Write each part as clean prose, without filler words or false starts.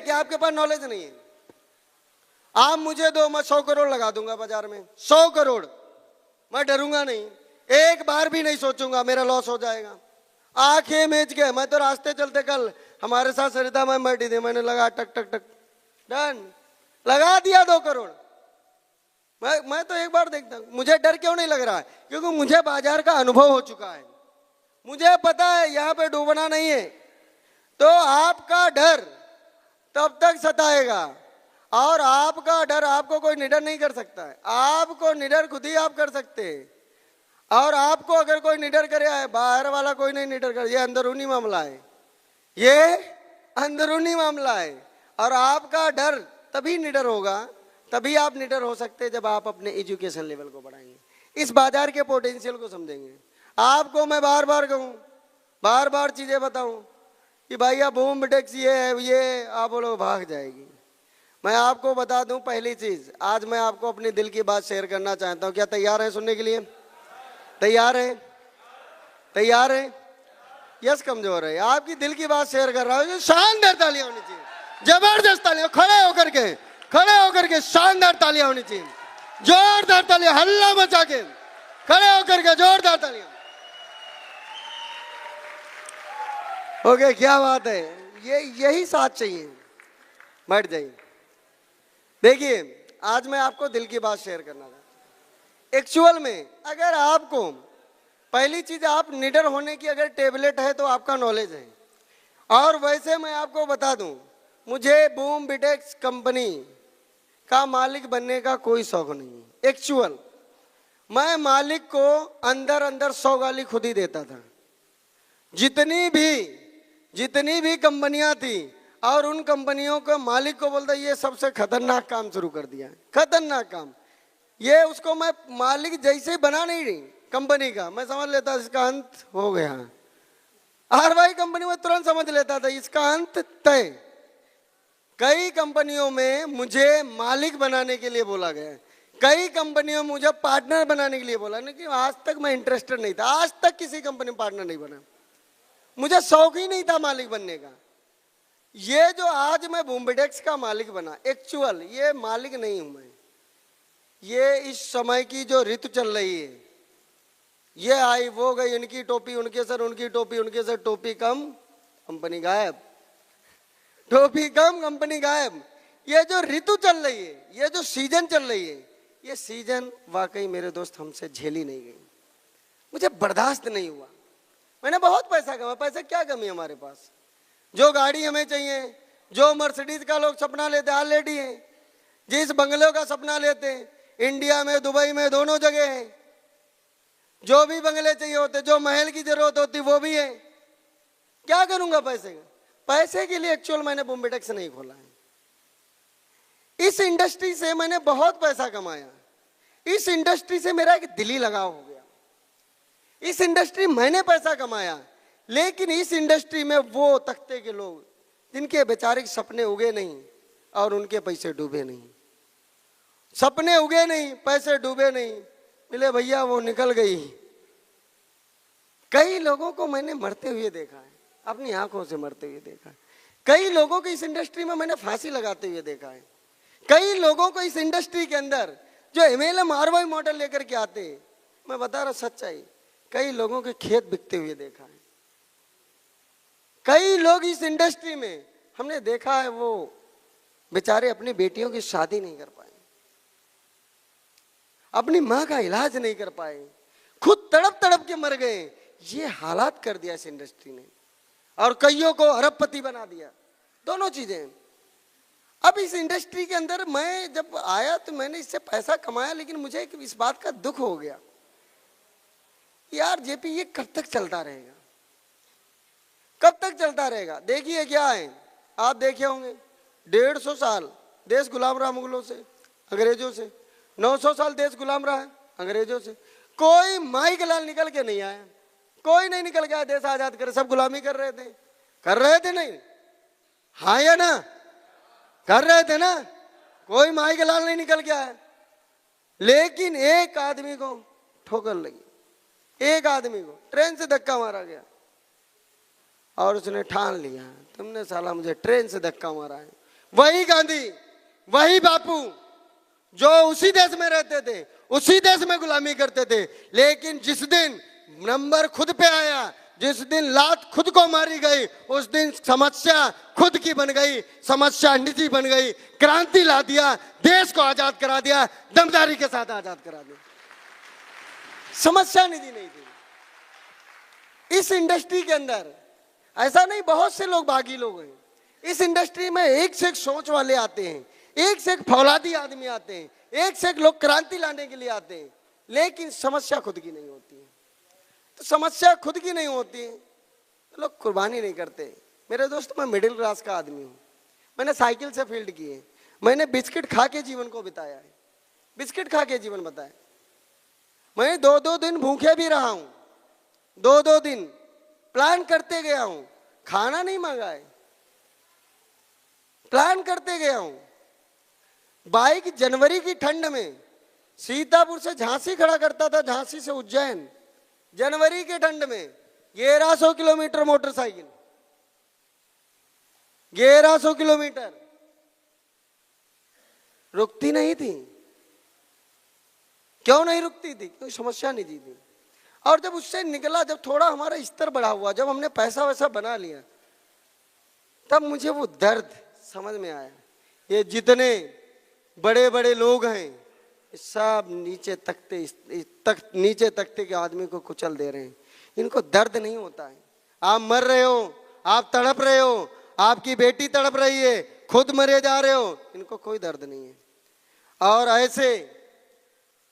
कि आपके पास नॉलेज नहीं है। आप मुझे दो, मैं 100 करोड़ लगा दूंगा बाजार में, 100 करोड़, मैं डरूंगा नहीं, एक बार भी नहीं सोचूंगा मेरा लॉस हो जाएगा। आंखें मीच के, मैं तो रास्ते चलते कल हमारे साथ सरिता मैम बैठी थी, मैंने लगा टक टक टक, डन, लगा दिया 2 करोड़। मैं तो एक बार देखता हूं, मुझे डर क्यों नहीं लग रहा है, क्योंकि मुझे बाजार का अनुभव हो चुका है, मुझे पता है यहाँ पे डूबना नहीं है। तो आपका डर तब तक सताएगा, और आपका डर आपको कोई निडर नहीं कर सकता है, आपको निडर खुद ही आप कर सकते हैं। और आपको अगर कोई निडर करे है, बाहर वाला कोई नहीं निडर कर, ये अंदरूनी मामला है, ये अंदरूनी मामला है। और आपका डर तभी निडर होगा, तभी आप निडर हो सकते हैं जब आप अपने एजुकेशन लेवल को बढ़ाएंगे, इस बाजार के पोटेंशियल को समझेंगे। आपको मैं बार बार कहूँ, बार बार चीजें बताऊं कि भाई आप बूम बिटेक्स ये है, ये आप बोलो भाग जाएगी। मैं आपको बता दूं पहली चीज, आज मैं आपको अपने दिल की बात शेयर करना चाहता हूं। क्या तैयार हैं सुनने के लिए? तैयार हैं? तैयार हैं? यस कमजोर है, आपकी दिल की बात शेयर कर रहा हूं। शानदार तालियां होनी चाहिए, जबरदस्त तालियां, खड़े होकर के शानदार तालियां होनी चाहिए, जोरदार तालियां, हल्ला मचा के खड़े होकर के जोरदार तालियां। ओके, क्या बात है, ये यही साथ चाहिए। बैठ जाइए। देखिए, आज मैं आपको दिल की बात शेयर करना था। एक्चुअल में अगर आपको पहली चीज, आप निडर होने की अगर टेबलेट है तो आपका नॉलेज है। और वैसे मैं आपको बता दूं, मुझे बूम बिटेक्स कंपनी का मालिक बनने का कोई शौक नहीं है। एक्चुअल मैं मालिक को अंदर अंदर 100 गाली खुद ही देता था। जितनी भी कंपनियां थी, और उन कंपनियों को मालिक को बोलता ये सबसे खतरनाक काम शुरू कर दिया, खतरनाक काम। ये उसको मैं मालिक जैसे ही बना नहीं रही कंपनी का, मैं समझ लेता इसका अंत हो गया। RY कंपनी में तुरंत समझ लेता था इसका अंत तय। कई कंपनियों में मुझे मालिक बनाने के लिए बोला गया, कई कंपनियों में मुझे पार्टनर बनाने के लिए बोला, लेकिन आज तक मैं इंटरेस्टेड नहीं था। आज तक किसी कंपनी में पार्टनर नहीं बना, मुझे शौक ही नहीं था मालिक बनने का। ये जो आज मैं बूम बिटेक्स का मालिक बना, एक्चुअल ये मालिक नहीं हूं मैं, ये इस समय की जो ऋतु चल रही है, ये आई वो गई, इनकी टोपी उनके सर, उनकी टोपी उनके सर, टोपी कम कंपनी गायब, टोपी कम कंपनी गायब। ये जो ऋतु चल रही है, ये जो सीजन चल रही है, ये सीजन वाकई मेरे दोस्त हमसे झेली नहीं गई, मुझे बर्दाश्त नहीं हुआ। मैंने बहुत पैसा कमाया, पैसा क्या कमी हमारे पास, जो गाड़ी हमें चाहिए, जो मर्सिडीज का लोग सपना लेते हैं ऑलरेडी है, जिस बंगलों का सपना लेते हैं, इंडिया में दुबई में दोनों जगह है, जो भी बंगले चाहिए होते, जो महल की जरूरत होती वो भी है। क्या करूंगा पैसे का? पैसे के लिए एक्चुअल मैंने बूम बिटेक्स नहीं खोला है। इस इंडस्ट्री से मैंने बहुत पैसा कमाया, इस इंडस्ट्री से मेरा एक दिली लगाव हो गया। इस इंडस्ट्री मैंने पैसा कमाया, लेकिन इस इंडस्ट्री में वो तख्ते के लोग जिनके बेचारे सपने उगे नहीं और उनके पैसे डूबे नहीं, सपने उगे नहीं, पैसे डूबे नहीं, मिले भैया वो निकल गई। कई लोगों को मैंने मरते हुए देखा है, अपनी आंखों से मरते हुए देखा है। कई लोगों को इस इंडस्ट्री में मैंने फांसी लगाते हुए देखा है। कई लोगों को इस इंडस्ट्री के अंदर जो MLM RY मॉडल लेकर के आते, मैं बता रहा सच्चाई, कई लोगों के खेत बिकते हुए देखा है। कई लोग इस इंडस्ट्री में हमने देखा है वो बेचारे अपनी बेटियों की शादी नहीं कर पाए, अपनी मां का इलाज नहीं कर पाए, खुद तड़प तड़प के मर गए। ये हालात कर दिया इस इंडस्ट्री ने, और कईयों को अरबपति बना दिया, दोनों चीजें। अब इस इंडस्ट्री के अंदर मैं जब आया तो मैंने इससे पैसा कमाया, लेकिन मुझे इस बात का दुख हो गया, यार जेपी ये कब तक चलता रहेगा, कब तक चलता रहेगा। देखिए क्या है, आप देखे होंगे 150 साल देश गुलाम रहा मुगलों से, अंग्रेजों से, 900 साल देश गुलाम रहा है अंग्रेजों से। कोई माई के लाल निकल के नहीं आया, कोई नहीं निकल गया देश आजाद कर, सब गुलामी कर रहे थे नहीं, हाँ या ना, कर रहे थे ना, कोई माई के लाल नहीं निकल गया है। लेकिन एक आदमी को ठोकर लगी, एक आदमी को ट्रेन से धक्का मारा गया, और उसने ठान लिया तुमने साला मुझे ट्रेन से धक्का मारा है, वही गांधी, वही बापू जो उसी देश में रहते थे, उसी देश में गुलामी करते थे, लेकिन जिस दिन नंबर खुद पे आया, जिस दिन लात खुद को मारी गई, उस दिन समस्या खुद की बन गई, समस्या निधि बन गई, क्रांति ला दिया, देश को आजाद करा दिया, दमदारी के साथ आजाद करा दिया। समस्या निधि नहीं थी। इस इंडस्ट्री के अंदर ऐसा नहीं, बहुत से लोग बागी लोग हैं इस इंडस्ट्री में, एक से एक सोच वाले आते हैं, एक से एक फौलादी आदमी आते हैं, एक से एक लोग क्रांति लाने के लिए आते हैं, लेकिन समस्या खुद की नहीं होती है। तो समस्या खुद की नहीं होती है तो लोग कुर्बानी नहीं करते। मेरे दोस्त, मैं मिडिल क्लास का आदमी हूँ, मैंने साइकिल से फील्ड की है, मैंने बिस्किट खा के जीवन को बिताया है, बिस्किट खा के जीवन बताया। मैं 2-2 दिन भूखे भी रहा हूँ, 2-2 दिन प्लान करते गया हूँ, खाना नहीं मांगा है, प्लान करते गया हूँ। बाइक जनवरी की ठंड में सीतापुर से झांसी खड़ा करता था, झांसी से उज्जैन, जनवरी के ठंड में 1100 किलोमीटर मोटरसाइकिल, 1100 किलोमीटर, रुकती नहीं थी। क्यों नहीं रुकती थी? कोई समस्या नहीं थी। और जब उससे निकला, जब थोड़ा हमारा स्तर बढ़ा हुआ, जब हमने पैसा वैसा बना लिया, तब मुझे वो दर्द समझ में आया। ये जितने बड़े बड़े लोग हैं सब नीचे तख्ते के आदमी को कुचल दे रहे हैं, इनको दर्द नहीं होता है। आप मर रहे हो, आप तड़प रहे हो, आपकी बेटी तड़प रही है, खुद मरे जा रहे हो, इनको कोई दर्द नहीं है। और ऐसे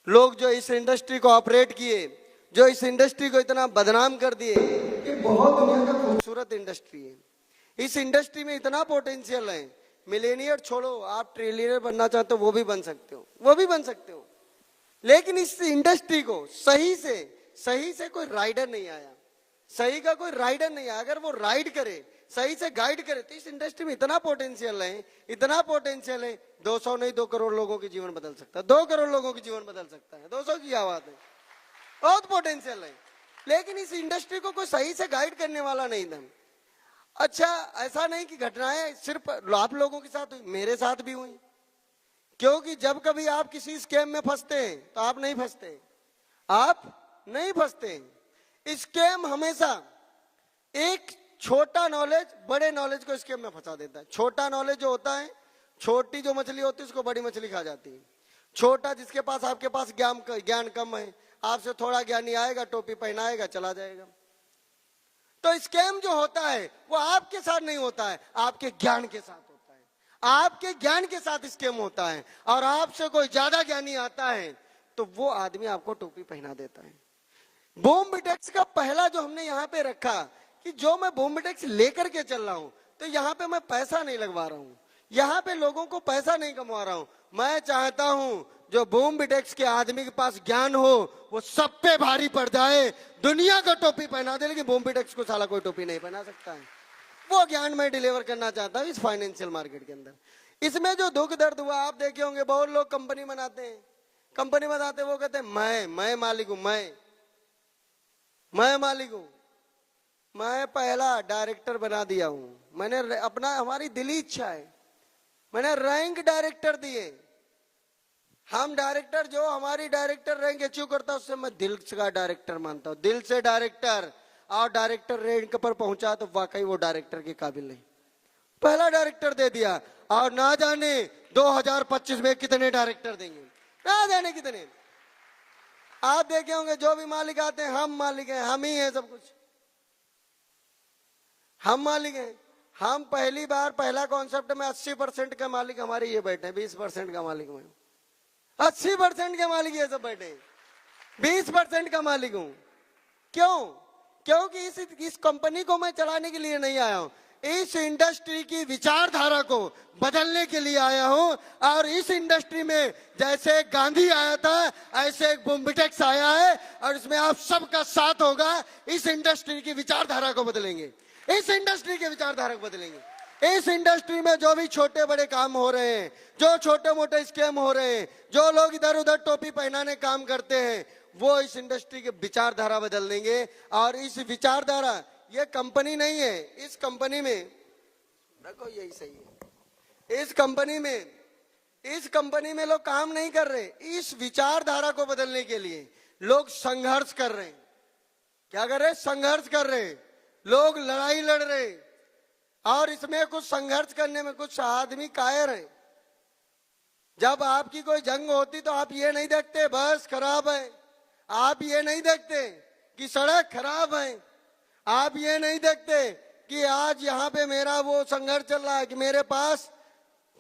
लोग जो इस इंडस्ट्री को ऑपरेट किए, जो इस इंडस्ट्री को इतना बदनाम कर दिए, ये बहुत दुनिया का खूबसूरत इंडस्ट्री है। इस इंडस्ट्री में इतना पोटेंशियल है, मिलेनियर छोड़ो, आप ट्रिलियनर बनना चाहते हो वो भी बन सकते हो, वो भी बन सकते हो। लेकिन इस इंडस्ट्री को सही से कोई राइडर नहीं आया, सही का कोई राइडर नहीं आया। अगर वो राइड करे, सही से गाइड करे, तो इस इंडस्ट्री में इतना पोटेंशियल है, इतना पोटेंशियल है, 200 नहीं 2 करोड़ लोगों की जीवन बदल सकता है, 2 करोड़ लोगों की जीवन बदल सकता है। 200 की क्या बात है, बहुत पोटेंशियल है। लेकिन इस इंडस्ट्री को कोई सही से गाइड करने वाला नहीं था। अच्छा, ऐसा नहीं कि घटनाएं सिर्फ आप लोगों के साथ हुई, मेरे साथ भी हुई। क्योंकि जब कभी आप किसी स्कैम में फंसते हैं तो आप नहीं फंसते, आप नहीं फंसते। स्कैम हमेशा एक छोटा नॉलेज बड़े नॉलेज को स्कैम में फंसा देता है। छोटा नॉलेज जो होता है, छोटी जो मछली होती है उसको बड़ी मछली खा जाती है। छोटा जिसके पास, आपके पास ज्ञान कम है, आपसे थोड़ा ज्ञानी आएगा, टोपी पहनाएगा, चला जाएगा। तो स्कैम जो होता है वो आपके साथ नहीं होता है, आपके ज्ञान के साथ होता है, आपके ज्ञान के साथ स्कैम होता है। और आपसे कोई ज्यादा ज्ञानी आता है तो वो आदमी आपको टोपी पहना देता है। बॉम्ब टैक्स का पहला जो हमने यहाँ पे रखा कि जो मैं बॉम्ब टैक्स लेकर के चल रहा हूं, तो यहाँ पे मैं पैसा नहीं लगवा रहा हूं, यहाँ पे लोगों को पैसा नहीं कमवा रहा हूं। मैं चाहता हूं जो बॉम्ब टैक्स के आदमी के पास ज्ञान हो वो सब पे भारी पड़ जाए, दुनिया को टोपी पहना दे, लेकिन बॉम्ब टैक्स को साला कोई टोपी नहीं पहना सकता है। वो ज्ञान मैं डिलीवर करना चाहता हूँ इस फाइनेंशियल मार्केट के अंदर। इसमें जो दुख दर्द हुआ, आप देखे होंगे, बहुत लोग कंपनी बनाते हैं, कंपनी बनाते वो कहते हैं मैं मालिक हूं, मैं मालिक हूं, मैं पहला डायरेक्टर बना दिया हूं, मैंने अपना, हमारी दिली इच्छा है, मैंने रैंक डायरेक्टर दिए। हम डायरेक्टर, जो हमारी डायरेक्टर रैंक अचीव करता उससे मैं दिल का डायरेक्टर मानता हूं, दिल से डायरेक्टर। और डायरेक्टर रैंक पर पहुंचा तो वाकई वो डायरेक्टर के काबिल नहीं, पहला डायरेक्टर दे दिया। और ना जाने 2025 में कितने डायरेक्टर देंगे, ना जाने कितने। आप देखे होंगे जो भी मालिक आते हैं, हम मालिक हैं, हम ही हैं, सब कुछ हम मालिक हैं। हम पहली बार, पहला कॉन्सेप्ट में 80% का मालिक हमारे ये बैठे हैं, 20% का मालिक मैं, 80% के मालिक ये सब बैठे हैं, 20% का मालिक हूं। क्यों? क्योंकि इस कंपनी को मैं चलाने के लिए नहीं आया हूं, इस इंडस्ट्री की विचारधारा को बदलने के लिए आया हूं। और इस इंडस्ट्री में जैसे गांधी आया था, ऐसे एक बॉम्ब टैक्स आया है, और इसमें आप सबका साथ होगा। इस इंडस्ट्री की विचारधारा को बदलेंगे, इस इंडस्ट्री की विचारधारा को बदलेंगे। इस इंडस्ट्री में जो भी छोटे बड़े काम हो रहे हैं, जो छोटे मोटे स्कैम हो रहे हैं, जो लोग इधर उधर टोपी पहनाने काम करते हैं, वो इस इंडस्ट्री की विचारधारा बदल देंगे। और इस विचारधारा, ये कंपनी नहीं है, इस कंपनी में देखो यही सही है, इस कंपनी में लोग काम नहीं कर रहे, इस विचारधारा को बदलने के लिए लोग संघर्ष कर रहे हैं। क्या कर रहे हैं? संघर्ष कर रहे हैं। लोग लड़ाई लड़ रहे हैं। और इसमें कुछ संघर्ष करने में कुछ आदमी कायर हैं। जब आपकी कोई जंग होती तो आप ये नहीं देखते बस खराब है, आप ये नहीं देखते कि सड़क खराब है, आप ये नहीं देखते कि आज यहाँ पे मेरा वो संघर्ष चल रहा है कि मेरे पास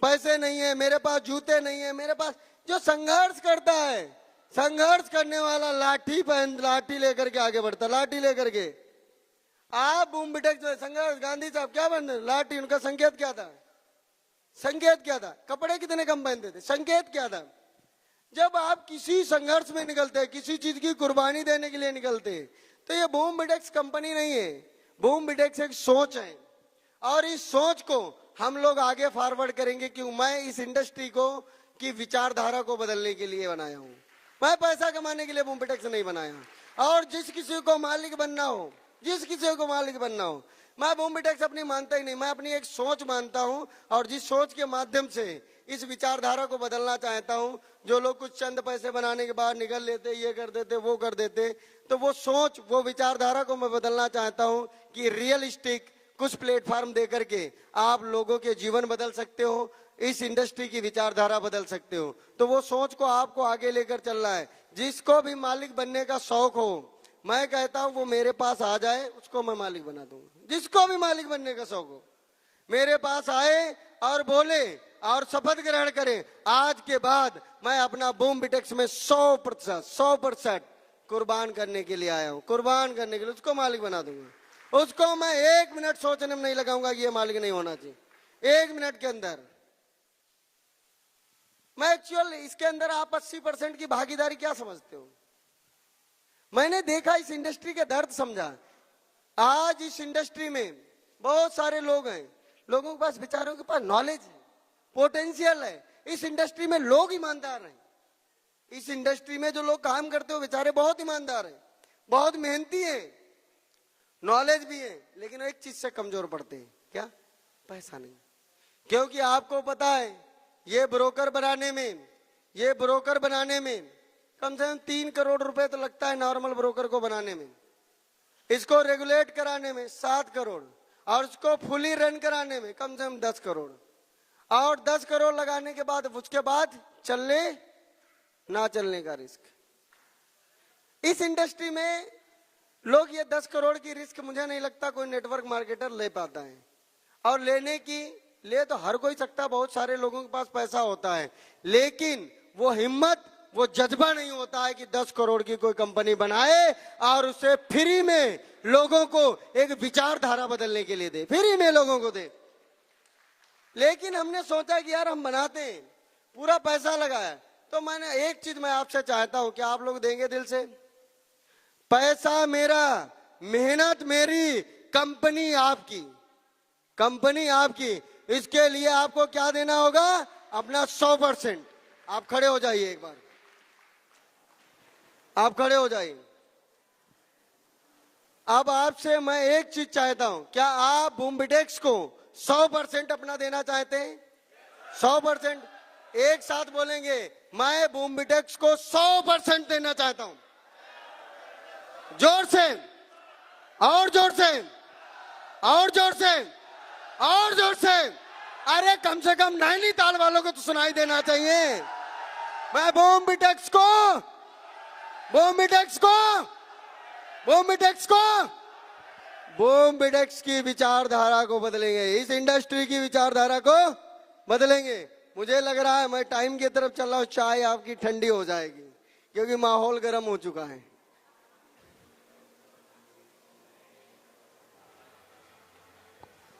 पैसे नहीं है, मेरे पास जूते नहीं है, मेरे पास। जो संघर्ष करता है, संघर्ष करने वाला लाठी लेकर के आगे बढ़ता, लाठी लेकर के। आप बूम बिटेक संघर्ष, गांधी साहब क्या बनते, लाठी, उनका संकेत क्या था? संकेत क्या था? कपड़े कितने कम पहनते थे, संकेत क्या था? जब आप किसी संघर्ष में निकलते, किसी चीज की कुर्बानी देने के लिए निकलते, तो ये बूम बिटेक्स कंपनी नहीं है, बूम बिटेक्स एक सोच है। और इस सोच को हम लोग आगे फॉरवर्ड करेंगे कि मैं इस इंडस्ट्री को की विचारधारा को बदलने के लिए बनाया हूं। मैं पैसा कमाने के लिए बूम बिटेक्स नहीं बनाया। और जिस किसी को मालिक बनना हो, जिस किसी को मालिक बनना हो, मैं बूम बिटेक्स अपनी मानता ही नहीं, मैं अपनी एक सोच मानता हूं। और जिस सोच के माध्यम से इस विचारधारा को बदलना चाहता हूं, जो लोग कुछ चंद पैसे बनाने के बाद निकल लेते, ये कर देते, वो कर देते, तो वो सोच, वो विचारधारा को मैं बदलना चाहता हूं कि रियलिस्टिक कुछ प्लेटफॉर्म देकर के आप लोगों के जीवन बदल सकते हो, इस इंडस्ट्री की विचारधारा बदल सकते हो। तो वो सोच को आपको आगे लेकर चलना है। जिसको भी मालिक बनने का शौक हो, मैं कहता हूं वो मेरे पास आ जाए, उसको मैं मालिक बना दूंगा। जिसको भी मालिक बनने का शौक हो, मेरे पास आए और बोले और शपथ ग्रहण करे, आज के बाद मैं अपना बूम बिटेक्स में 100% कुर्बान करने के लिए आया हूं, कुर्बान करने के लिए, उसको मालिक बना दूंगा। उसको मैं 1 मिनट सोचने में नहीं लगाऊंगा कि ये मालिक नहीं होना चाहिए। 1 मिनट के अंदर मैं एक्चुअल इसके अंदर आप 80% की भागीदारी क्या समझते हो? मैंने देखा, इस इंडस्ट्री के दर्द समझा। आज इस इंडस्ट्री में बहुत सारे लोग हैं, लोगों के पास, बेचारों के पास नॉलेज है, पोटेंशियल है। इस इंडस्ट्री में लोग ईमानदार हैं। इस इंडस्ट्री में जो लोग काम करते हो बेचारे बहुत ईमानदार हैं, बहुत मेहनती हैं, नॉलेज भी है, लेकिन एक चीज से कमजोर पड़ते हैं, क्या? पैसा नहीं। क्योंकि आपको पता है ये ब्रोकर बनाने में कम से कम 3 करोड़ रुपए तो लगता है नॉर्मल ब्रोकर को बनाने में। इसको रेगुलेट कराने में 7 करोड़, और उसको फुली रन कराने में कम से कम 10 करोड़। और 10 करोड़ लगाने के बाद उसके बाद चलने ना चलने का रिस्क। इस इंडस्ट्री में लोग ये 10 करोड़ की रिस्क मुझे नहीं लगता कोई नेटवर्क मार्केटर ले पाता है। और ले तो हर कोई सकता, बहुत सारे लोगों के पास पैसा होता है, लेकिन वो हिम्मत, वो जज्बा नहीं होता है कि 10 करोड़ की कोई कंपनी बनाए और उसे फ्री में लोगों को एक विचारधारा बदलने के लिए दे, फ्री में लोगों को दे। लेकिन हमने सोचा कि यार हम बनाते हैं, पूरा पैसा लगाया, तो मैंने एक चीज मैं आपसे चाहता हूं कि आप लोग देंगे दिल से? पैसा मेरा, मेहनत मेरी, कंपनी आपकी, कंपनी आपकी। इसके लिए आपको क्या देना होगा? अपना 100%। आप खड़े हो जाइए, एक बार आप खड़े हो जाइए। अब आपसे मैं एक चीज चाहता हूं, क्या आप बूम बिटेक्स को 100% अपना देना चाहते हैं? 100%। एक साथ बोलेंगे, मैं बूम बिटेक्स को 100% देना चाहता हूं। जोर से, और जोर से, और जोर से, और जोर से। अरे कम से कम नैनीताल वालों को तो सुनाई देना चाहिए। मैं बूम बिटेक्स की विचारधारा को बदलेंगे, इस इंडस्ट्री की विचारधारा को बदलेंगे। मुझे लग रहा है मैं टाइम की तरफ चल रहा हूं, चाय आपकी ठंडी हो जाएगी क्योंकि माहौल गर्म हो चुका है।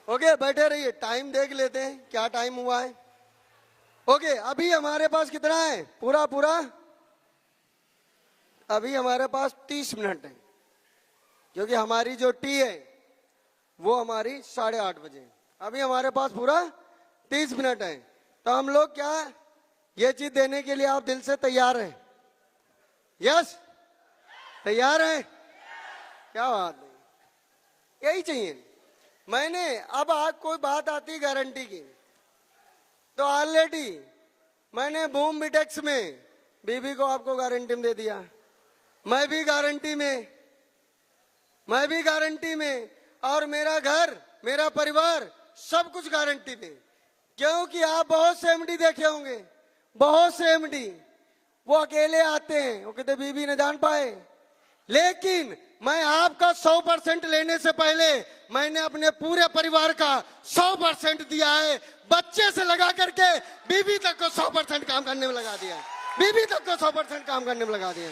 ओके, बैठे रहिए, टाइम देख लेते हैं क्या टाइम हुआ है। ओके, अभी हमारे पास कितना है? पूरा अभी हमारे पास 30 मिनट है, क्योंकि हमारी जो टी है वो हमारी 8:30 बजे। अभी हमारे पास पूरा 30 मिनट है, तो हम लोग क्या ये चीज देने के लिए आप दिल से तैयार हैं? यस, तैयार हैं? क्या बात है, यही चाहिए। मैंने अब आज कोई बात आती गारंटी की, तो ऑलरेडी मैंने बूम बिटेक्स में बीबी को आपको गारंटी में दे दिया, मैं भी गारंटी में, और मेरा घर, मेरा परिवार, सब कुछ गारंटी में। क्योंकि आप बहुत से एमडी देखे होंगे, बहुत से एमडी वो अकेले आते हैं, वो कहते बीबी ने जान पाए, लेकिन मैं आपका 100% लेने से पहले मैंने अपने पूरे परिवार का 100% दिया है। बच्चे से लगा करके बीबी तक को 100% काम करने में लगा दिया, बीबी तक को 100% काम करने में लगा दिया,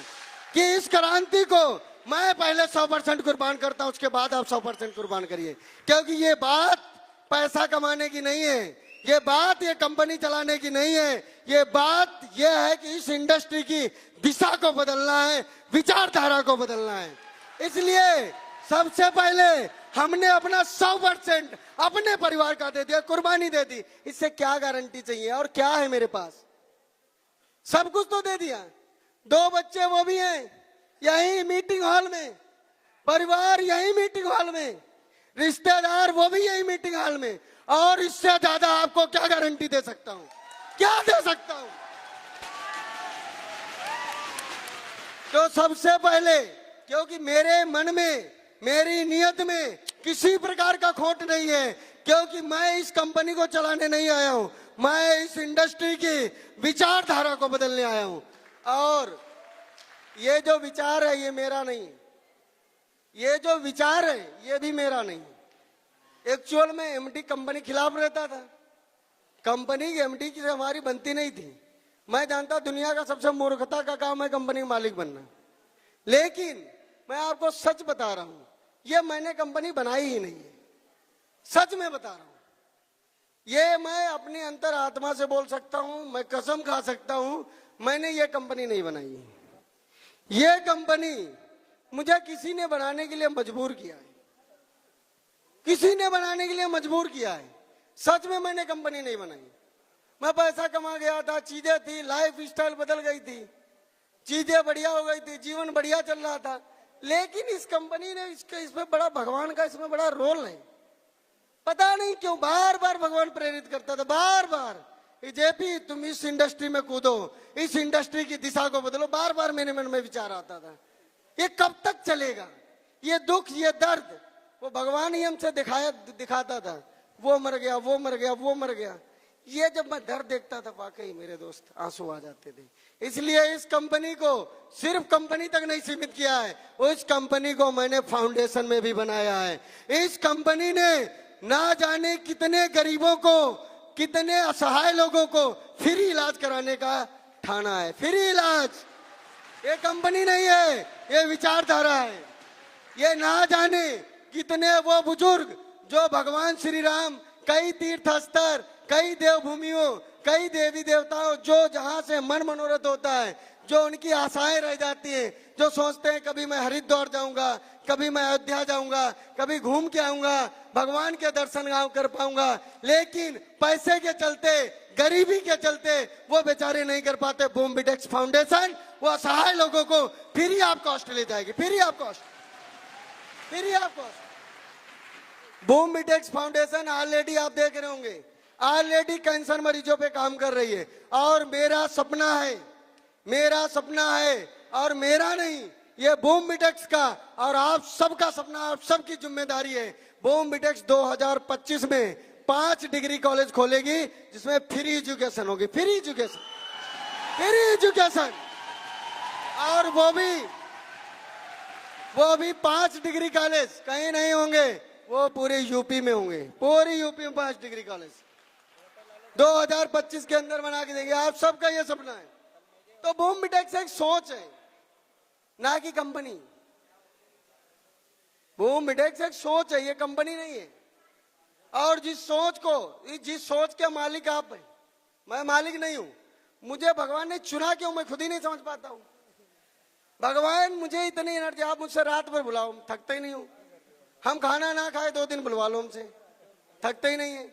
कि इस क्रांति को मैं पहले 100% कुर्बान करता हूं, उसके बाद आप 100% कुर्बान करिए। क्योंकि ये बात पैसा कमाने की नहीं है, ये बात ये कंपनी चलाने की नहीं है, ये बात ये है कि इस इंडस्ट्री की दिशा को बदलना है, विचारधारा को बदलना है। इसलिए सबसे पहले हमने अपना 100% अपने परिवार का दे दिया, कुर्बानी दे दी। इससे क्या गारंटी चाहिए और क्या है मेरे पास? सब कुछ तो दे दिया। 2 बच्चे वो भी हैं यही मीटिंग हॉल में, परिवार यही मीटिंग हॉल में, रिश्तेदार वो भी यही मीटिंग हॉल में, और इससे ज्यादा आपको क्या गारंटी दे सकता हूं? क्या दे सकता हूं? तो सबसे पहले, क्योंकि मेरे मन में, मेरी नियत में किसी प्रकार का खोट नहीं है, क्योंकि मैं इस कंपनी को चलाने नहीं आया हूं, मैं इस इंडस्ट्री की विचारधारा को बदलने आया हूं। और ये जो विचार है ये मेरा नहीं, ये जो विचार है ये भी मेरा नहीं। एक्चुअल में एमडी कंपनी खिलाफ रहता था, कंपनी की एमडी की हमारी बनती नहीं थी। मैं जानता दुनिया का सबसे मूर्खता का काम है कंपनी का मालिक बनना, लेकिन मैं आपको सच बता रहा हूं, ये मैंने कंपनी बनाई ही नहीं है, सच में बता रहा हूं। ये मैं अपनी अंतर आत्मा से बोल सकता हूं, मैं कसम खा सकता हूं, मैंने ये कंपनी नहीं बनाई है। ये कंपनी मुझे किसी ने बनाने के लिए मजबूर किया है, किसी ने बनाने के लिए मजबूर किया है। सच में मैंने कंपनी नहीं बनाई। मैं पैसा कमा गया था, चीजें थी, लाइफ स्टाइल बदल गई थी, चीजें बढ़िया हो गई थी, जीवन बढ़िया चल रहा था, लेकिन इस कंपनी ने इसमें बड़ा भगवान का इसमें बड़ा रोल है। पता नहीं क्यों बार बार भगवान प्रेरित करता था, बार बार, जेपी तुम इस इंडस्ट्री में कूदो, इस इंडस्ट्री की दिशा को बदलो। बार बार मेरे मन में विचार आता था, ये कब तक चलेगा? ये दुख, ये दर्द वो भगवान ही हमसे दिखाता था। वो मर गया, वो मर गया, वो मर गया। ये जब मैं दर्द देखता था, वाकई मेरे दोस्त आंसू आ जाते थे। इसलिए इस कंपनी को सिर्फ कंपनी तक नहीं सीमित किया है, उस कंपनी को मैंने फाउंडेशन में भी बनाया है। इस कंपनी ने ना जाने कितने गरीबों को, कितने असहाय लोगों को फ्री इलाज कराने का ठाना है। फ्री इलाज ये कंपनी नहीं है, ये विचारधारा है। ये ना जाने कितने वो बुजुर्ग जो भगवान श्री राम कई तीर्थ स्तर, कई देवभूमियों, कई देवी देवताओं, जो जहां से मन मनोरथ होता है, जो उनकी आशाएं रह जाती हैं, जो सोचते हैं कभी मैं हरिद्वार जाऊंगा, कभी मैं अयोध्या जाऊंगा, कभी घूम के आऊंगा, भगवान के दर्शन कर पाऊंगा, लेकिन पैसे के चलते, गरीबी के चलते वो बेचारे नहीं कर पाते। बूम बिटेक्स फाउंडेशन वो असहाय लोगों को फ्री ऑफ कॉस्ट ले जाएगी, free of cost, free of cost. Boom bitex foundation already आप देख रहे होंगे, ऑलरेडी कैंसर मरीजों पे काम कर रही है। और मेरा सपना है, मेरा सपना है, और मेरा नहीं, ये बूम बिटेक्स का और आप सबका सपना, आप सबकी जिम्मेदारी है। बूम बिटेक्स 2025 में 5 डिग्री कॉलेज खोलेगी, जिसमें फ्री एजुकेशन होगी, फ्री एजुकेशन, फ्री एजुकेशन। और वो भी 5 डिग्री कॉलेज कहीं नहीं होंगे, वो पूरे यूपी में होंगे, पूरी यूपी में 5 डिग्री कॉलेज 2025 के अंदर बना के देंगे। आप सबका ये सपना है। तो बूम बिटेक्स एक सोच है, ना कि कंपनी। बूम बिटेक्स एक सोच है, ये कंपनी नहीं है। और जिस सोच के मालिक आप हैं, मैं मालिक नहीं हूं। मुझे भगवान ने चुना क्यों, मैं खुद ही नहीं समझ पाता हूं। भगवान मुझे इतनी एनर्जी, आप मुझसे रात भर बुलाओ, थकते ही नहीं हूं। हम खाना ना खाए 2 दिन बुलवा लो हमसे, थकते ही नहीं है।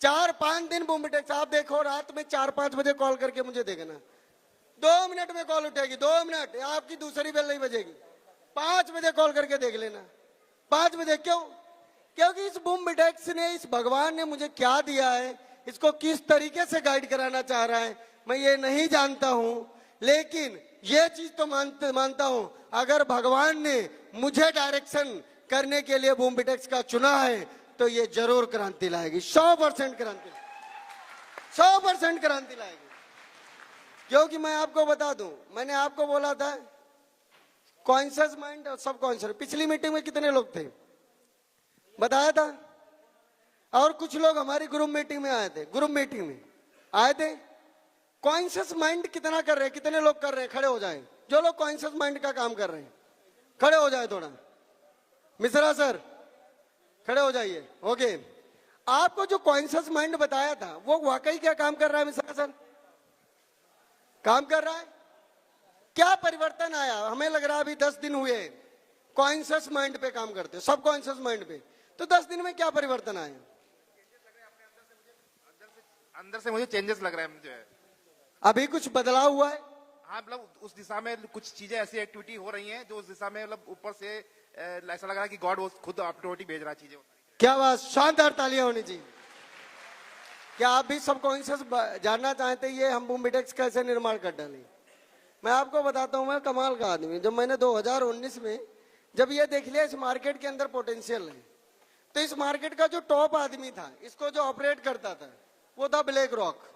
4-5 दिन बूम बिटेक्स, आप देखो रात में 4-5 बजे कॉल करके मुझे देखना, 2 मिनट में कॉल उठेगी, 2 मिनट, आपकी दूसरी बेल नहीं बजेगी। 5 बजे कॉल करके देख लेना, 5 बजे। क्यों? क्योंकि इस बूम बिटेक्स ने, इस भगवान ने मुझे क्या दिया है, इसको किस तरीके से गाइड कराना चाह रहा है मैं ये नहीं जानता हूं, लेकिन ये चीज तो मानता हूं, अगर भगवान ने मुझे डायरेक्शन करने के लिए बूम बिटेक्स का चुना है तो ये जरूर क्रांति लाएगी, 100% क्रांति, 100% क्रांति लाएगी। क्योंकि मैं आपको बता दूं, मैंने आपको बोला था कॉन्शियस माइंड और सब कॉन्शियस। पिछली मीटिंग में कितने लोग थे बताया था, और कुछ लोग हमारी ग्रुप मीटिंग में आए थे, ग्रुप मीटिंग में आए थे। कॉन्शियस माइंड कितना कर रहे हैं, कितने लोग कर रहे हैं, खड़े हो जाए जो लोग कॉन्शियस माइंड का काम कर रहे हैं, खड़े हो जाए थोड़ा। मिश्रा सर खड़े हो जाइए। ओके, आपको जो कॉन्शियस माइंड बताया था वो वाकई क्या काम कर रहा है मिश्रा सर? काम कर रहा है? क्या परिवर्तन आया? हमें लग रहा है अभी 10 दिन हुए कॉन्शियस माइंड पे काम करते, सब कॉन्शियस माइंड पे, तो 10 दिन में क्या परिवर्तन आया? अंदर से मुझे चेंजेस लग रहा है मुझे। अभी कुछ बदलाव हुआ है? हाँ, मतलब उस दिशा में कुछ चीजें ऐसी एक्टिविटी हो रही हैं जो उस दिशा में मतलब ऊपर से ऐसा लग रहा है कि गॉड वो खुद ऑटोमेटिक भेज रहा है चीजें। क्या बात, शानदार तालियां होनी चाहिए। क्या आप भी सब कॉन्शियस जानना चाहते हैं ये हम बूम बिटेक्स कैसे निर्माण कर डालें? मैं आपको बताता हूं, मैं कमाल का आदमी। जब मैंने 2019 में जब ये देख लिया इस मार्केट के अंदर पोटेंशियल है, तो इस मार्केट का जो टॉप आदमी था, इसको जो ऑपरेट करता था, वो था ब्लैक रॉक।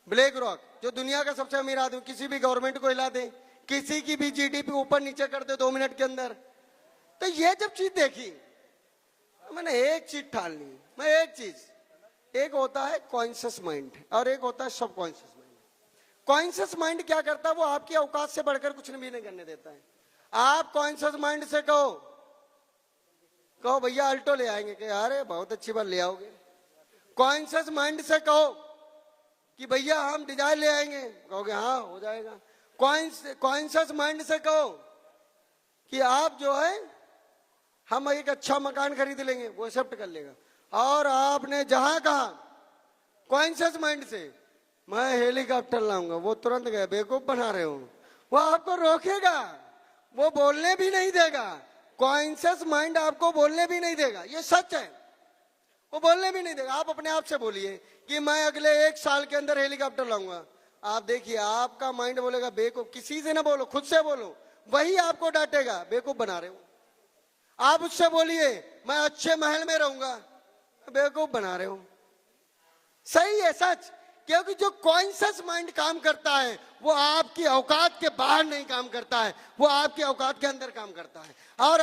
ब्लैक रॉक जो दुनिया का सबसे अमीर आदमी, किसी भी गवर्नमेंट को हिला दे, किसी की भी जीडीपी ऊपर नीचे कर दे 2 मिनट के अंदर। तो ये जब चीज देखी मैंने एक चीज ठान ली, मैं एक चीज, एक होता है कॉन्शियस माइंड और एक होता है सब कॉन्शियस माइंड। कॉन्शियस माइंड क्या करता है, वो आपकी औकात से बढ़कर कुछ भी नहीं करने देता है। आप कॉन्शियस माइंड से कहो भैया अल्टो ले आएंगे, कि अरे बहुत अच्छी बात ले आओगे। कॉन्शियस माइंड से कहो कि भैया हम डिजाइन ले आएंगे, कहोगे हाँ हो जाएगा। कॉन्शियस माइंड से कहो कि आप जो है हम एक अच्छा मकान खरीद लेंगे, वो एक्सेप्ट कर लेगा। और आपने जहां कहा कॉन्शियस माइंड से मैं हेलीकॉप्टर लाऊंगा, वो तुरंत गए बेवकूफ बना रहे हो, वो आपको रोकेगा, वो बोलने भी नहीं देगा। कॉन्शियस माइंड आपको बोलने भी नहीं देगा, ये सच है, वो बोलने भी नहीं देगा। आप अपने आप से बोलिए कि मैं अगले 1 साल के अंदर हेलीकॉप्टर लाऊंगा, आप देखिए आपका माइंड बोलेगा बेवकूफ। किसी से ना बोलो, खुद से बोलो, वही आपको डांटेगा बेवकूफ बना रहे हो। आप उससे बोलिए मैं अच्छे महल में रहूंगा, बेवकूफ बना रहे हो। सही है, सच। क्योंकि जो कॉन्शियस माइंड काम करता है वो आपकी औकात के बाहर नहीं काम करता है, वो आपकी औकात के अंदर काम करता है। और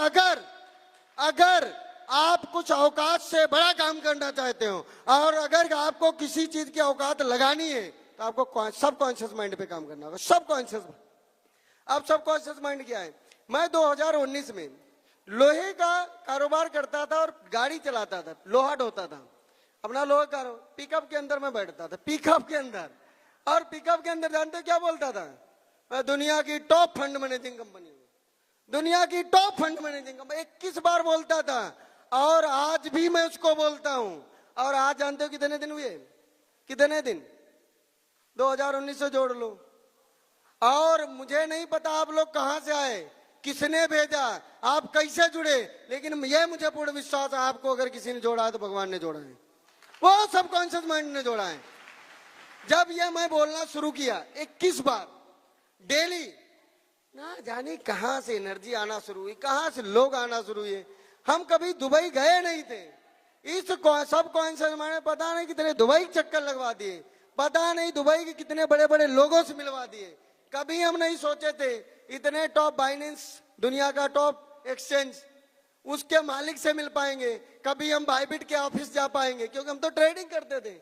अगर आप कुछ औकात से बड़ा काम करना चाहते हो और अगर आपको किसी चीज की औकात लगानी है तो आपको सब कॉन्शियस माइंड पे काम करना होगा। सब कॉन्शियस। अब सब कॉन्शियस माइंड क्या है? मैं 2019 में लोहे का कारोबार करता था और गाड़ी चलाता था, लोहा ढोता था अपना लोहा का। पिकअप के अंदर मैं बैठता था, पिकअप के अंदर, और पिकअप के अंदर जानते क्या बोलता था? मैं दुनिया की टॉप फंड मैनेजिंग कंपनी हूं, दुनिया की टॉप फंड मैनेजिंग कंपनी 21 बार बोलता था, और आज भी मैं उसको बोलता हूं। और आज जानते हो कितने दिन हुए? कितने दिन? 2019 से जोड़ लो। और मुझे नहीं पता आप लोग कहां से आए, किसने भेजा, आप कैसे जुड़े, लेकिन ये मुझे पूर्ण विश्वास है आपको अगर किसी ने जोड़ा है तो भगवान ने जोड़ा है, वो सब कॉन्शियस माइंड ने जोड़ा है। जब ये मैं बोलना शुरू किया 21 बार डेली, ना जाने कहां से एनर्जी आना शुरू हुई, कहां से लोग आना शुरू हुए। हम कभी दुबई गए नहीं थे, इस सब कॉन्शियस माइंड, पता नहीं कितने दुबई चक्कर लगवा दिए, पता नहीं दुबई के कितने बड़े बड़े लोगों से मिलवा दिए। कभी हम नहीं सोचे थे इतने टॉप बाइनेंस, दुनिया का टॉप एक्सचेंज, उसके मालिक से मिल पाएंगे, कभी हम बाइबिट के ऑफिस जा पाएंगे, क्योंकि हम तो ट्रेडिंग करते थे।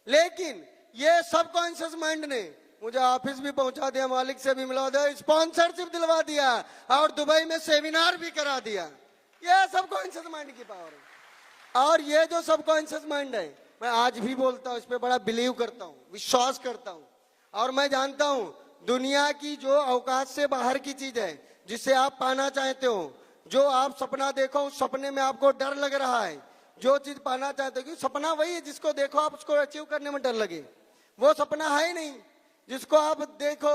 लेकिन ये सब कॉन्शियस माइंड ने मुझे ऑफिस भी पहुंचा दिया, मालिक से भी मिलवा दिया, स्पॉन्सरशिप दिलवा दिया और दुबई में सेमिनार भी करा दिया। ये सब कॉन्शियस माइंड की पावर है। और ये जो सब कॉन्शियस माइंड है, मैं आज भी बोलता हूं, इस पे बड़ा बिलीव करता हूं, विश्वास करता हूं। और मैं जानता हूं दुनिया की जो औकात से बाहर की चीज है, जिसे आप पाना चाहते हो, जो आप सपना देखो उस सपने में आपको डर लग रहा है, जो चीज पाना चाहते हो, क्योंकि सपना वही है जिसको देखो आप उसको अचीव करने में डर लगे। वो सपना है ही नहीं जिसको आप देखो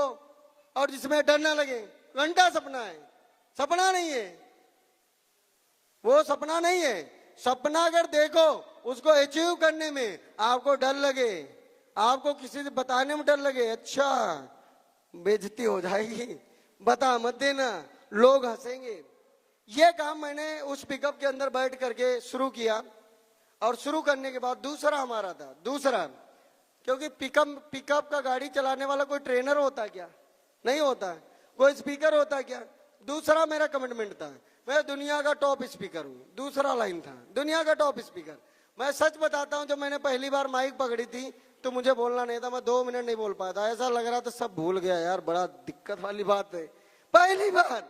और जिसमें डर ना लगे, घंटा सपना है, सपना नहीं है, वो सपना नहीं है। सपना अगर देखो, उसको अचीव करने में आपको डर लगे, आपको किसी से बताने में डर लगे, अच्छा बेइज्जती हो जाएगी, बता मत देना, लोग हंसेंगे। ये काम मैंने उस पिकअप के अंदर बैठ करके शुरू किया। और शुरू करने के बाद दूसरा हमारा था, दूसरा, क्योंकि पिकअप का गाड़ी चलाने वाला कोई ट्रेनर होता क्या? नहीं होता। कोई स्पीकर होता क्या? दूसरा मेरा कमिटमेंट था, मैं दुनिया का टॉप स्पीकर हूँ। दूसरा लाइन था, दुनिया का टॉप स्पीकर। मैं सच बताता हूँ, जब मैंने पहली बार माइक पकड़ी थी तो मुझे बोलना नहीं था, मैं 2 मिनट नहीं बोल पाया था, ऐसा लग रहा था सब भूल गया यार, बड़ा दिक्कत वाली बात है। पहली बार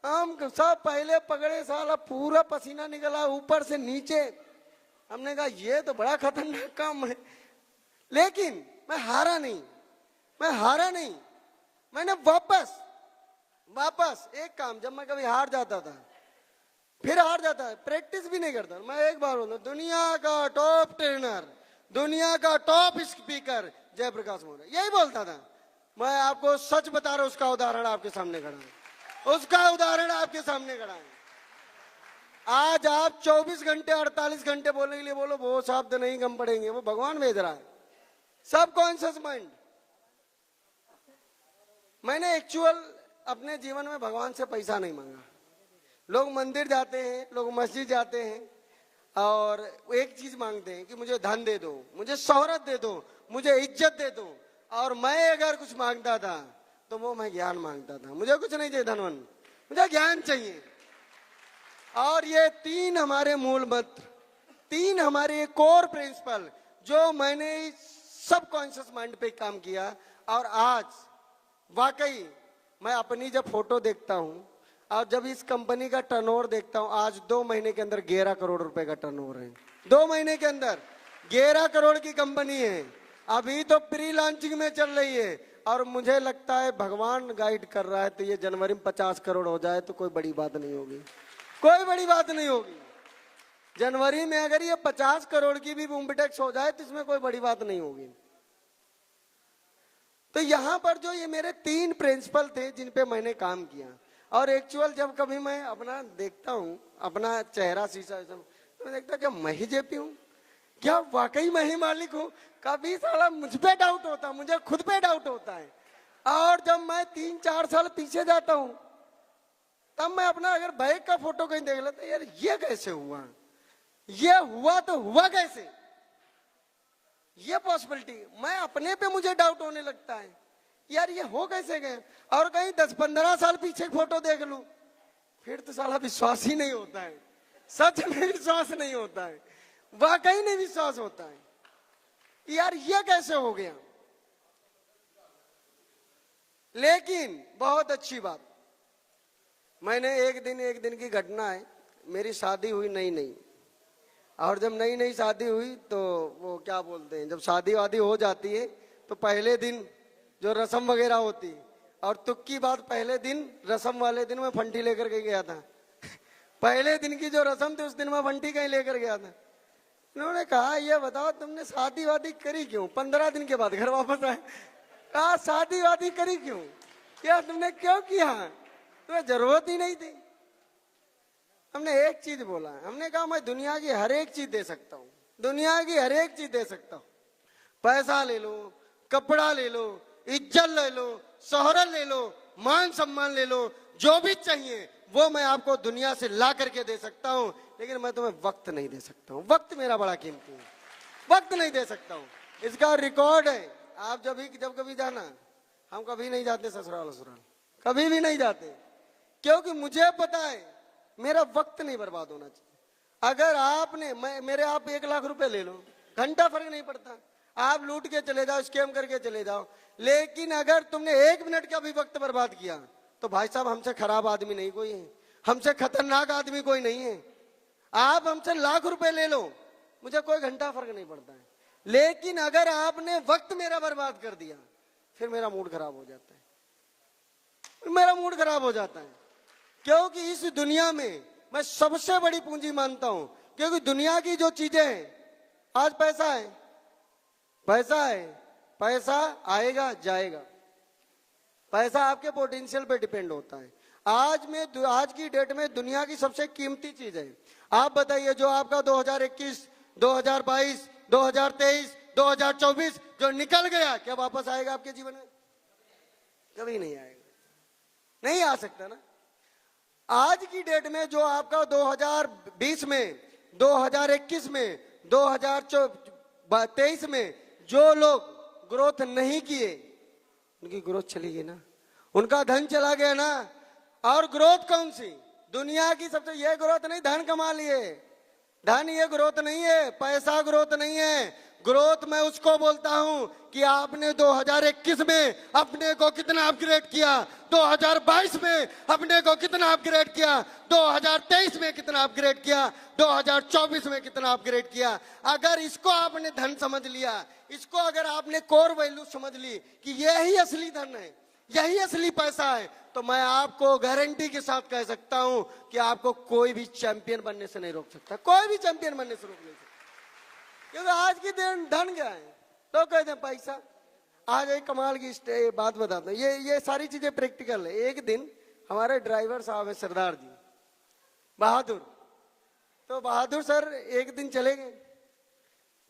हम सब पहले पकड़े, साला पूरा पसीना निकला ऊपर से नीचे। हमने कहा ये तो बड़ा खतरनाक काम है, लेकिन मैं हारा नहीं, मैं हारा नहीं। मैंने वापस एक काम, जब मैं कभी हार जाता था, फिर हार जाता है, प्रैक्टिस भी नहीं करता, मैं एक बार बोलता, दुनिया का टॉप ट्रेनर, दुनिया का टॉप स्पीकर जयप्रकाश मौर्य, यही बोलता था। मैं आपको सच बता रहा हूं, उसका उदाहरण आपके सामने खड़ा है, उसका उदाहरण आपके सामने खड़ा है। आज आप 24 घंटे 48 घंटे बोलने के लिए बोलो, वो शब्द नहीं कम पड़ेंगे, वो भगवान भेज रहा है। Subconscious mind. मैंने एक्चुअल अपने जीवन में भगवान से पैसा नहीं मांगा। लोग मंदिर जाते हैं, लोग मस्जिद जाते हैं और एक चीज मांगते हैं कि मुझे धन दे दो, मुझे शोहरत दे दो, मुझे इज्जत दे दो। और मैं अगर कुछ मांगता था तो वो मैं ज्ञान मांगता था। मुझे कुछ नहीं चाहिए धनवन, मुझे ज्ञान चाहिए। और ये 3 हमारे मूल मंत्र, 3 हमारे कोर प्रिंसिपल, जो मैंने सबकॉन्शियस माइंड पे काम किया। और आज वाकई मैं अपनी जब फोटो देखता हूं और जब इस कंपनी का टर्नओवर देखता हूं, आज 2 महीने के अंदर 11 करोड़ रुपए का टर्नओवर है। 2 महीने के अंदर 11 करोड़ की कंपनी है। अभी तो प्री लॉन्चिंग में चल रही है और मुझे लगता है भगवान गाइड कर रहा है, तो ये जनवरी में 50 करोड़ हो जाए तो कोई बड़ी बात नहीं होगी, कोई बड़ी बात नहीं होगी। जनवरी में अगर ये 50 करोड़ की भी बूम टैक्स हो जाए तो इसमें कोई बड़ी बात नहीं होगी। तो यहां पर जो ये मेरे 3 प्रिंसिपल थे जिन पे मैंने काम किया। और एक्चुअल जब कभी मैं अपना देखता हूं, अपना चेहरा शीशा, तो मैं देखता क्या मैं ही जेपी हूं, क्या वाकई मैं ही मालिक हूं? कभी साला मुझ पे डाउट होता, मुझे खुद पे डाउट होता है। और जब मैं 3-4 साल पीछे जाता हूं, तब मैं अपना अगर बाइक का फोटो कहीं देख लेता, यार ये कैसे हुआ, ये हुआ तो हुआ कैसे, ये पॉसिबिलिटी, मैं अपने पे मुझे डाउट होने लगता है, यार ये हो कैसे गए। और कहीं 10-15 साल पीछे फोटो देख लूं, फिर तो साला विश्वास ही नहीं होता है, सच में विश्वास नहीं होता है, वाकई नहीं विश्वास होता है, यार ये कैसे हो गया। लेकिन बहुत अच्छी बात, मैंने एक दिन की घटना है, मेरी शादी हुई नई, और जब नई शादी हुई तो वो क्या बोलते हैं, जब शादी वादी हो जाती है तो पहले दिन जो रस्म वगैरह होती, और तुक की बात, पहले दिन रस्म वाले दिन मैं फंटी लेकर के गया था। पहले दिन की जो रस्म थी उस दिन मैं फंटी कहीं लेकर गया था। इन्होंने कहा ये बताओ तुमने शादी वादी करी क्यों? 15 दिन के बाद घर वापस आए। कहा शादी वादी करी क्यों, क्या तुमने क्यों किया, तुम्हें जरूरत ही नहीं थी। हमने एक चीज बोला, हमने कहा मैं दुनिया की हर एक चीज दे सकता हूँ, दुनिया की हर एक चीज दे सकता हूँ। पैसा ले लो, कपड़ा ले लो, इज्जत ले लो, शोहरत ले लो, मान सम्मान ले लो, जो भी चाहिए वो मैं आपको दुनिया से ला करके दे सकता हूँ, लेकिन मैं तुम्हें वक्त नहीं दे सकता हूँ। वक्त मेरा बड़ा कीमती है, वक्त नहीं दे सकता हूँ। इसका रिकॉर्ड है, आप जब कभी जाना, हम कभी नहीं जाते ससुराल ससुराल, कभी भी नहीं जाते, क्योंकि मुझे पता है मेरा वक्त नहीं बर्बाद होना चाहिए। अगर आपने मेरे आप 1 लाख रुपए ले लो, घंटा फर्क नहीं पड़ता, आप लूट के चले जाओ, स्कैम करके चले जाओ, लेकिन अगर तुमने 1 मिनट का भी वक्त बर्बाद किया तो भाई साहब हमसे खराब आदमी नहीं कोई है, हमसे खतरनाक आदमी कोई नहीं है। आप हमसे लाख रुपए ले लो, मुझे कोई घंटा फर्क नहीं पड़ता है, लेकिन अगर आपने वक्त मेरा बर्बाद कर दिया फिर मेरा मूड खराब हो जाता है, मेरा मूड खराब हो जाता है। क्योंकि इस दुनिया में मैं सबसे बड़ी पूंजी मानता हूं, क्योंकि दुनिया की जो चीजें हैं, आज पैसा है, पैसा है, पैसा आएगा जाएगा, पैसा आपके पोटेंशियल पे डिपेंड होता है। आज की डेट में दुनिया की सबसे कीमती चीज है, आप बताइए, जो आपका 2021, 2022, 2023, 2024 जो निकल गया, क्या वापस आएगा आपके जीवन में? कभी नहीं आएगा, नहीं आ सकता ना। आज की डेट में जो आपका 2020 में, 2021 में, 2023 में जो लोग ग्रोथ नहीं किए, उनकी ग्रोथ चली गई ना, उनका धन चला गया ना। और ग्रोथ कौन सी? दुनिया की सबसे, ये ग्रोथ नहीं धन कमा लिए, धन ये ग्रोथ नहीं है, पैसा ग्रोथ नहीं है। ग्रोथ मैं उसको बोलता हूं कि आपने 2021 में अपने को कितना अपग्रेड किया, 2022 में अपने को कितना अपग्रेड किया, 2023 में कितना अपग्रेड किया, 2024 में कितना अपग्रेड किया। अगर इसको आपने धन समझ लिया, इसको अगर आपने कोर वैल्यू समझ ली कि यही असली धन है, यही असली पैसा है, तो मैं आपको गारंटी के साथ कह सकता हूं कि आपको कोई भी चैंपियन बनने से नहीं रोक सकता, कोई भी चैंपियन बनने से रोक नहीं सकता। क्योंकि आज की दिन धन क्या है, तो कहते हैं पैसा। आज एक कमाल की बात बताता हूँ, ये सारी चीजें प्रैक्टिकल है। एक दिन हमारे ड्राइवर साहब है सरदार जी बहादुर, तो बहादुर सर एक दिन चले गए,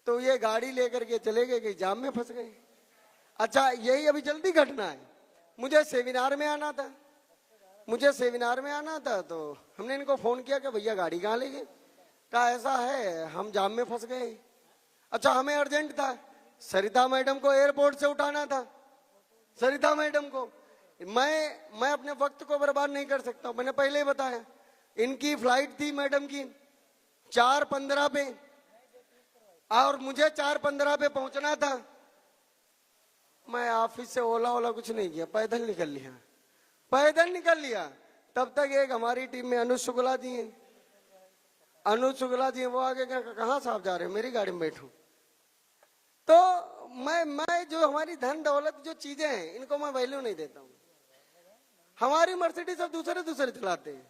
तो ये गाड़ी लेकर के चले गए कि जाम में फंस गए। अच्छा, यही अभी जल्दी घटना है। मुझे सेमिनार में आना था, तो हमने इनको फोन किया कि भैया गाड़ी कहाँ ले गए? कहा ऐसा है, हम जाम में फंस गए। अच्छा, हमें अर्जेंट था, सरिता मैडम को एयरपोर्ट से उठाना था, सरिता मैडम को। मैं अपने वक्त को बर्बाद नहीं कर सकता, मैंने पहले ही बताया। इनकी फ्लाइट थी मैडम की 4:15 पे, और मुझे 4:15 पे पहुंचना था। मैं ऑफिस से ओला कुछ नहीं किया, पैदल निकल लिया। तब तक एक हमारी टीम में अनुज शुक्ला जी हैं, वो आगे कहाँ साहब जा रहे हैं, मेरी गाड़ी में बैठो। तो मैं जो हमारी धन दौलत जो चीजें हैं, इनको मैं वैल्यू नहीं देता हूँ। हमारी मर्सिडीज सब दूसरे चलाते हैं,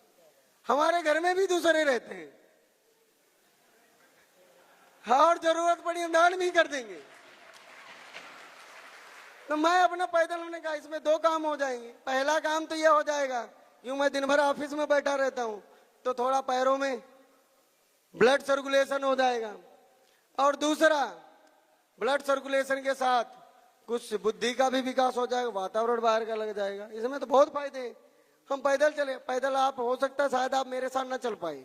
हमारे घर में भी दूसरे रहते हैं, और जरूरत पड़ी हम दान भी कर देंगे। तो मैं अपना पैदल होने का, इसमें 2 काम हो जाएंगे। पहला काम तो यह हो जाएगा, यूं मैं दिन भर ऑफिस में बैठा रहता हूं, तो थोड़ा पैरों में ब्लड सर्कुलेशन हो जाएगा, और दूसरा ब्लड सर्कुलेशन के साथ कुछ बुद्धि का भी विकास हो जाएगा, वातावरण बाहर का लग जाएगा। इसमें तो बहुत फायदे हैं। हम पैदल चले, पैदल आप हो सकता है शायद आप मेरे साथ ना चल पाए,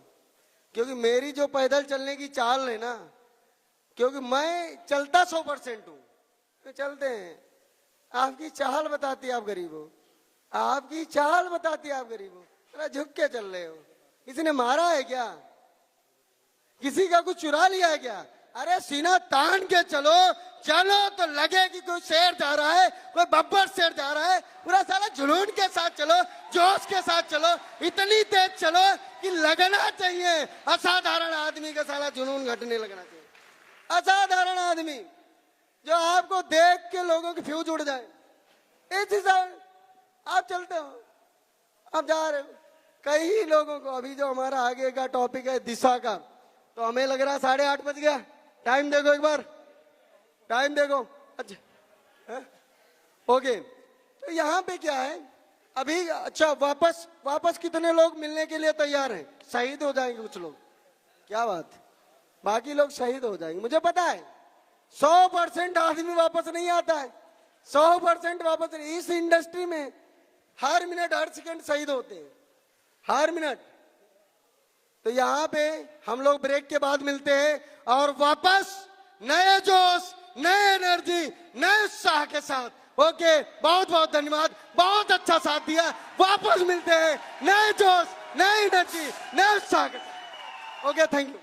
क्योंकि मेरी जो पैदल चलने की चाल है ना, क्योंकि मैं चलता 100% हूं, तो चलते हैं। आपकी चाल बताती है आप गरीब हो, आपकी चाल बताती है आप गरीब हो। अरे झुक के चल रहे हो, किसी ने मारा है क्या, किसी का कुछ चुरा लिया है क्या? अरे सीना तान के चलो तो लगे कि कोई शेर जा रहा है, कोई बब्बर शेर जा रहा है। पूरा साला जुनून के साथ चलो, जोश के साथ चलो, इतनी तेज चलो कि लगना चाहिए असाधारण आदमी का साला जुनून घटने लगना चाहिए। असाधारण आदमी जो आपको देख के लोगों की फ्यूज उड़ जाए, इस हिसाब आप चलते हो, आप जा रहे हो। कई लोगों को, अभी जो हमारा आगे का टॉपिक है दिशा का, तो हमें लग रहा है 8:30 बज गया। टाइम देखो, एक बार टाइम देखो। अच्छा, ओके, तो यहाँ पे क्या है अभी? अच्छा, वापस कितने लोग मिलने के लिए तैयार हैं? शहीद हो जाएंगे कुछ लोग, क्या बात है, बाकी लोग शहीद हो जाएंगे, मुझे पता है। 100% आदमी वापस नहीं आता है, 100% वापस नहीं। इस इंडस्ट्री में हर मिनट हर सेकंड शहीद होते हैं, हर मिनट। तो यहाँ पे हम लोग ब्रेक के बाद मिलते हैं, और वापस नए जोश, नए एनर्जी, नए उत्साह के साथ। ओके, बहुत बहुत धन्यवाद, बहुत अच्छा साथ दिया। वापस मिलते हैं नए जोश, नए एनर्जी, नए उत्साह के साथ। Okay, thank you.